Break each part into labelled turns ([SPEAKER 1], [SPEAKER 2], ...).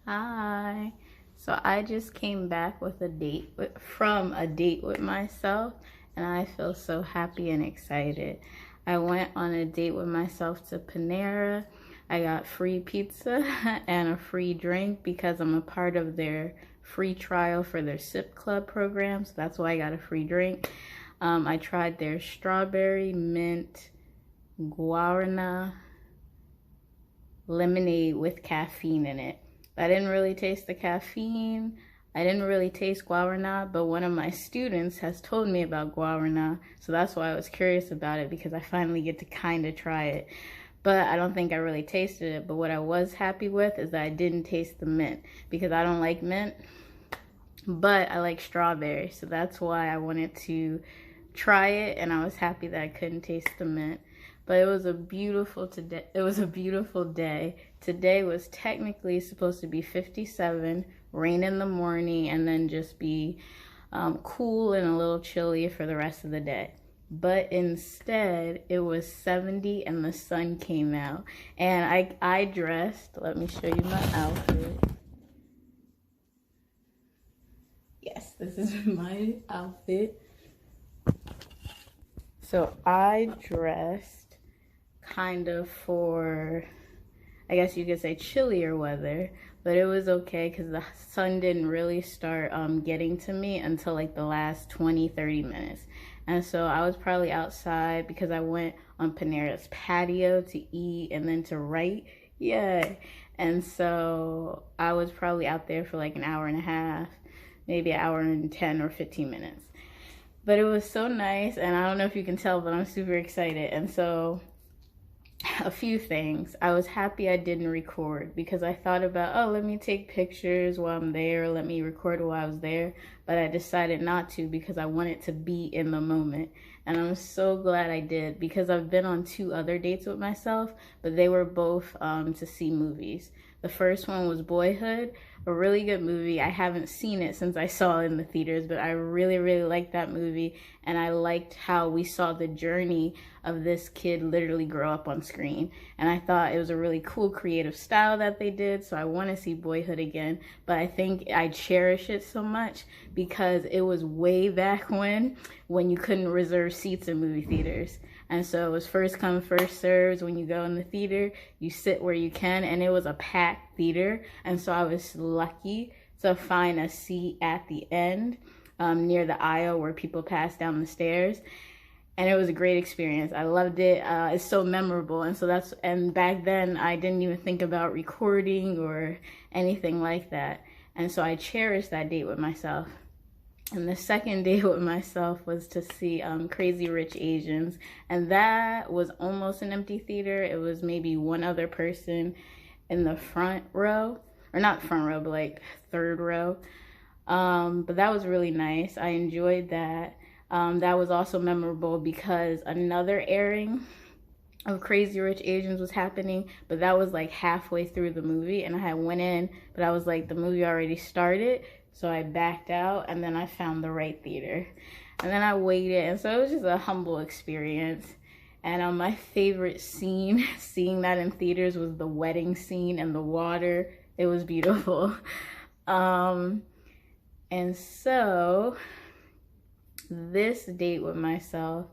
[SPEAKER 1] Hi. So I just came back with from a date with myself, and I feel so happy and excited. I went on a date with myself to Panera. I got free pizza and a free drink because I'm a part of their free trial for their SIP Club program, so that's why I got a free drink. I tried their strawberry mint guarana lemonade with caffeine in it. I didn't really taste the caffeine. I didn't really taste guarana, but one of my students has told me about guarana, so that's why I was curious about it because I finally get to kind of try it. But I don't think I really tasted it. But what I was happy with is that I didn't taste the mint because I don't like mint, but I like strawberry, so that's why I wanted to try it, and I was happy that I couldn't taste the mint. But it was a beautiful day. Today was technically supposed to be 57, rain in the morning, and then just be cool and a little chilly for the rest of the day. But instead, it was 70 and the sun came out. And I dressed, let me show you my outfit. Yes, this is my outfit. So I dressed kind of for, I guess you could say, chillier weather, but it was okay because the sun didn't really start getting to me until like the last 20-30 minutes. And so I was probably outside because I went on Panera's patio to eat and then to write. Yay. And so I was probably out there for like an hour and a half, maybe an hour and 10 or 15 minutes. But it was so nice, and I don't know if you can tell, but I'm super excited. And so a few things. I was happy I didn't record because I thought about, oh, let me take pictures while I'm there, let me record while I was there. But I decided not to because I wanted to be in the moment. And I'm so glad I did because I've been on 2 other dates with myself, but they were both to see movies. The first one was Boyhood, a really good movie. I haven't seen it since I saw it in the theaters, but I really, really liked that movie. And I liked how we saw the journey of this kid literally grow up on screen. And I thought it was a really cool creative style that they did. So I want to see Boyhood again. But I think I cherish it so much because it was way back when you couldn't reserve seats in movie theaters. And so it was first come, first serves. When you go in the theater, you sit where you can, and it was a packed theater. And so I was lucky to find a seat at the end near the aisle where people pass down the stairs. And it was a great experience. I loved it. It's so memorable. And back then I didn't even think about recording or anything like that. And so I cherished that date with myself. And the second date with myself was to see Crazy Rich Asians. And that was almost an empty theater. It was maybe one other person in the front row. Or not front row, but like third row. But that was really nice. I enjoyed that. That was also memorable because another airing of Crazy Rich Asians was happening, but that was like halfway through the movie, and I had went in, but I was like, the movie already started, so I backed out, and then I found the right theater, and then I waited, and so it was just a humble experience. And my favorite scene, seeing that in theaters, was the wedding scene and the water. It was beautiful. And so this date with myself,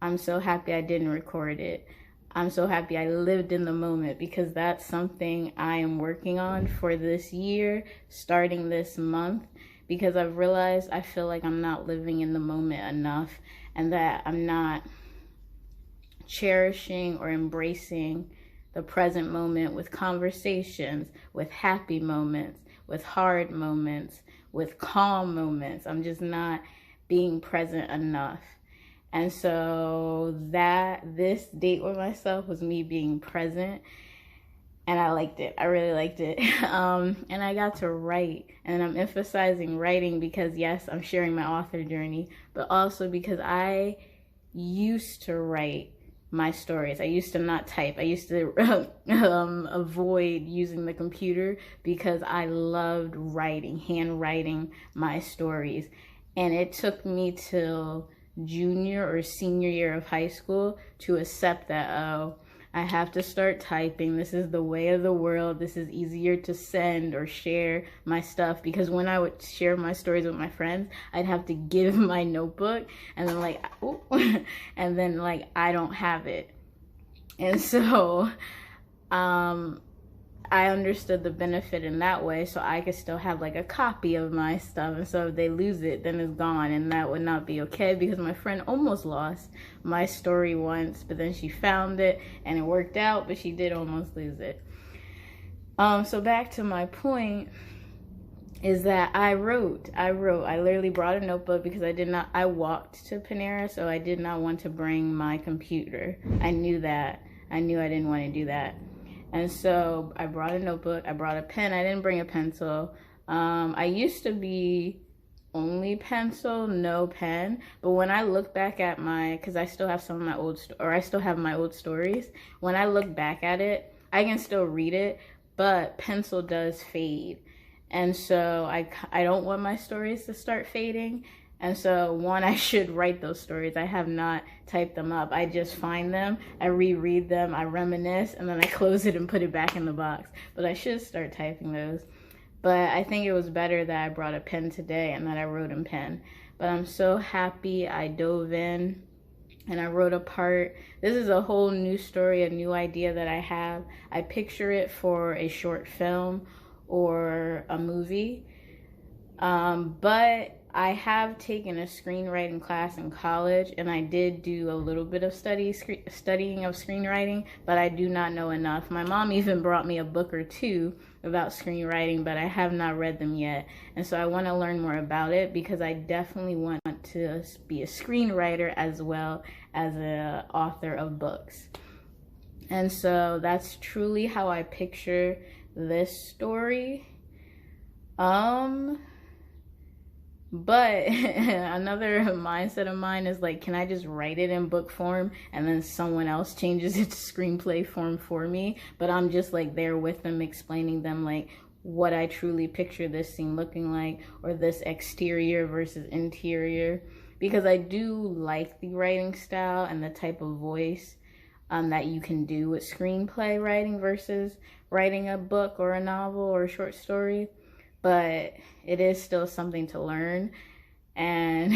[SPEAKER 1] I'm so happy I didn't record it. I'm so happy I lived in the moment because that's something I am working on for this year, starting this month, because I've realized I feel like I'm not living in the moment enough and that I'm not cherishing or embracing the present moment with conversations, with happy moments, with hard moments, with calm moments. I'm just not being present enough. And so this date with myself was me being present, and I liked it. I really liked it. And I got to write, and I'm emphasizing writing because yes, I'm sharing my author journey, but also because I used to write my stories. I used to not type. I used to avoid using the computer because I loved writing, handwriting my stories. And it took me till junior or senior year of high school to accept that, oh, I have to start typing. This is the way of the world. This is easier to send or share my stuff, because when I would share my stories with my friends, I'd have to give my notebook, and then like, ooh, and then like I don't have it. And so I understood the benefit in that way, so I could still have like a copy of my stuff, and so if they lose it, then it's gone, and that would not be okay, because my friend almost lost my story once, but then she found it and it worked out, but she did almost lose it. So back to my point is that I literally brought a notebook, because I walked to Panera, so I did not want to bring my computer. I knew I didn't want to do that. And so I brought a notebook, I brought a pen. I didn't bring a pencil. I used to be only pencil, no pen. But when I look back at because I still have some of my I still have my old stories. When I look back at it, I can still read it, but pencil does fade. And so I don't want my stories to start fading. And so, one, I should write those stories. I have not typed them up. I just find them, I reread them, I reminisce, and then I close it and put it back in the box. But I should start typing those. But I think it was better that I brought a pen today and that I wrote in pen. But I'm so happy I dove in and I wrote a part. This is a whole new story, a new idea that I have. I picture it for a short film or a movie. But I have taken a screenwriting class in college, and I did do a little bit of studying of screenwriting, but I do not know enough. My mom even brought me a book or two about screenwriting, but I have not read them yet. And so I want to learn more about it, because I definitely want to be a screenwriter as well as an author of books. And so that's truly how I picture this story. But another mindset of mine is like, can I just write it in book form and then someone else changes it to screenplay form for me? But I'm just like there with them, explaining them like what I truly picture this scene looking like, or this exterior versus interior, because I do like the writing style and the type of voice that you can do with screenplay writing versus writing a book or a novel or a short story. But it is still something to learn. And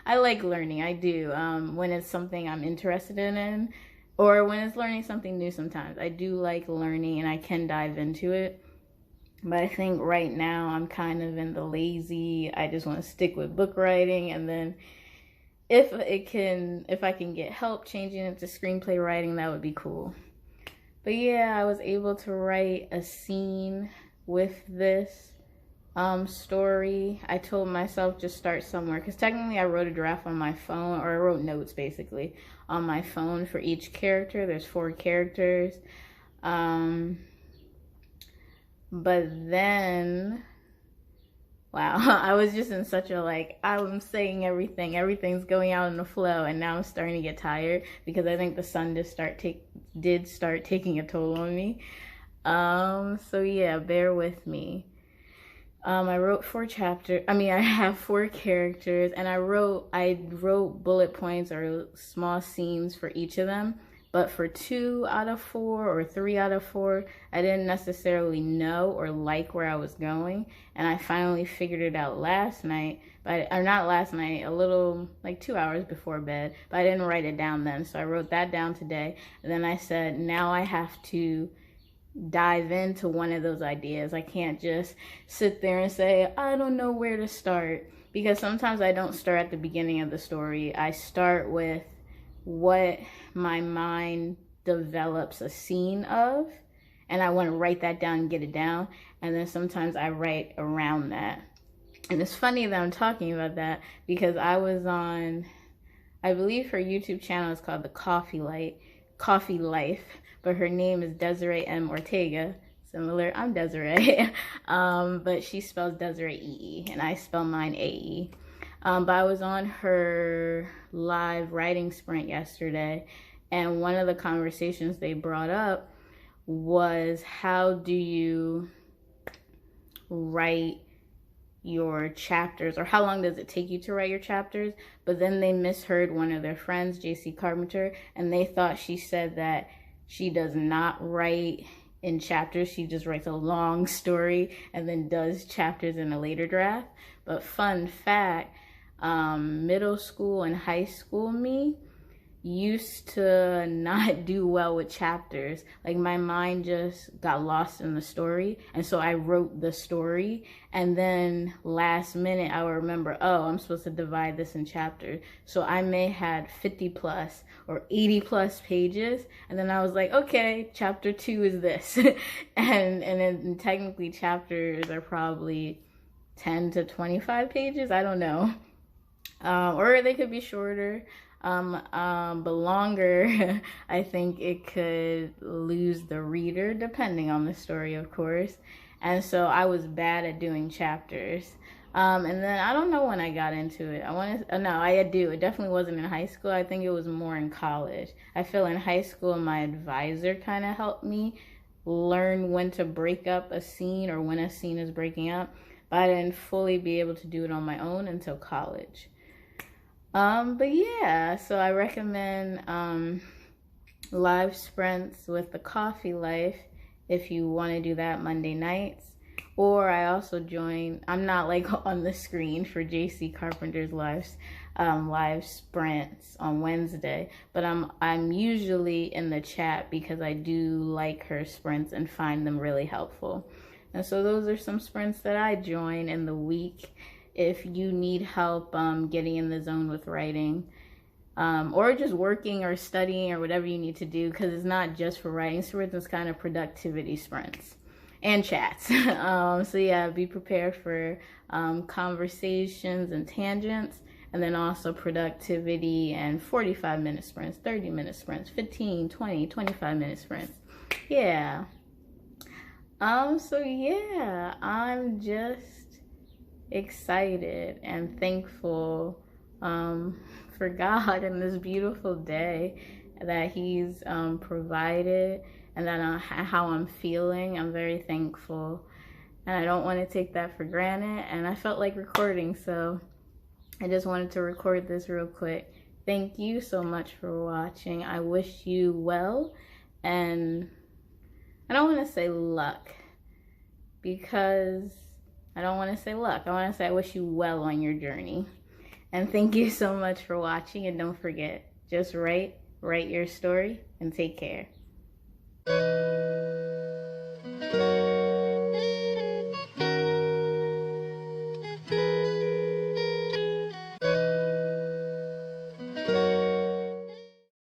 [SPEAKER 1] I like learning, I do, when it's something I'm interested in, or when it's learning something new sometimes. I do like learning, and I can dive into it. But I think right now I'm kind of in the lazy, I just want to stick with book writing, and then if I can get help changing it to screenplay writing, that would be cool. But yeah, I was able to write a scene with this story. I told myself just start somewhere, because technically I wrote a draft on my phone, or I wrote notes basically on my phone for each character. There's 4 characters. But then, wow, I was just in such a like, I'm saying everything's going out in the flow, and now I'm starting to get tired, because I think the sun did start taking a toll on me. So yeah, bear with me. I wrote 4 chapters. I have 4 characters, and I wrote bullet points or small scenes for each of them. But for 2 out of 4 or 3 out of 4, I didn't necessarily know or like where I was going. And I finally figured it out last night, a little like 2 hours before bed, but I didn't write it down then. So I wrote that down today. And then I said, now I have to dive into one of those ideas. I can't just sit there and say, I don't know where to start, because sometimes I don't start at the beginning of the story. I start with what my mind develops a scene of, and I want to write that down and get it down, and then sometimes I write around that. And it's funny that I'm talking about that, because I was on, I believe her YouTube channel is called The Coffee Life, but her name is Desiree M. Ortega. Similar, I'm Desiree, but she spells Desiree E-E, and I spell mine A-E. But I was on her live writing sprint yesterday, and one of the conversations they brought up was, how do you write your chapters, or how long does it take you to write your chapters? But then they misheard one of their friends, JC Carpenter, and they thought she said that she does not write in chapters. She just writes a long story and then does chapters in a later draft. But fun fact, middle school and high school me used to not do well with chapters. Like, my mind just got lost in the story, and so I wrote the story, and then last minute I would remember, oh, I'm supposed to divide this in chapters. So I may had 50 plus or 80 plus pages, and then I was like, okay, chapter 2 is this. and then technically chapters are probably 10 to 25 pages, I don't know. Or they could be shorter. But longer, I think it could lose the reader, depending on the story, of course. And so I was bad at doing chapters. And then I don't know when I got into it. No, I do. It definitely wasn't in high school. I think it was more in college. I feel in high school, my advisor kind of helped me learn when to break up a scene or when a scene is breaking up. But I didn't fully be able to do it on my own until college. But yeah, so I recommend live sprints with the Coffee Life if you want to do that Monday nights. Or I also join, I'm not like on the screen for JC Carpenter's live sprints on Wednesday, but I'm usually in the chat because I do like her sprints and find them really helpful. And so those are some sprints that I join in the week. If you need help getting in the zone with writing, or just working or studying or whatever you need to do, because it's not just for writing sprints, it's kind of productivity sprints and chats. So yeah, be prepared for conversations and tangents, and then also productivity and 45-minute sprints, 30-minute sprints, 15, 20, 25-minute sprints. Yeah. So yeah, I'm just excited and thankful for God in this beautiful day that He's provided, and that how I'm feeling. I'm very thankful, and I don't want to take that for granted. And I felt like recording, so I just wanted to record this real quick. Thank you so much for watching. I wish you well, and I don't want to say luck, because I don't want to say luck. I want to say I wish you well on your journey. And thank you so much for watching. And don't forget, just write your story, and take care.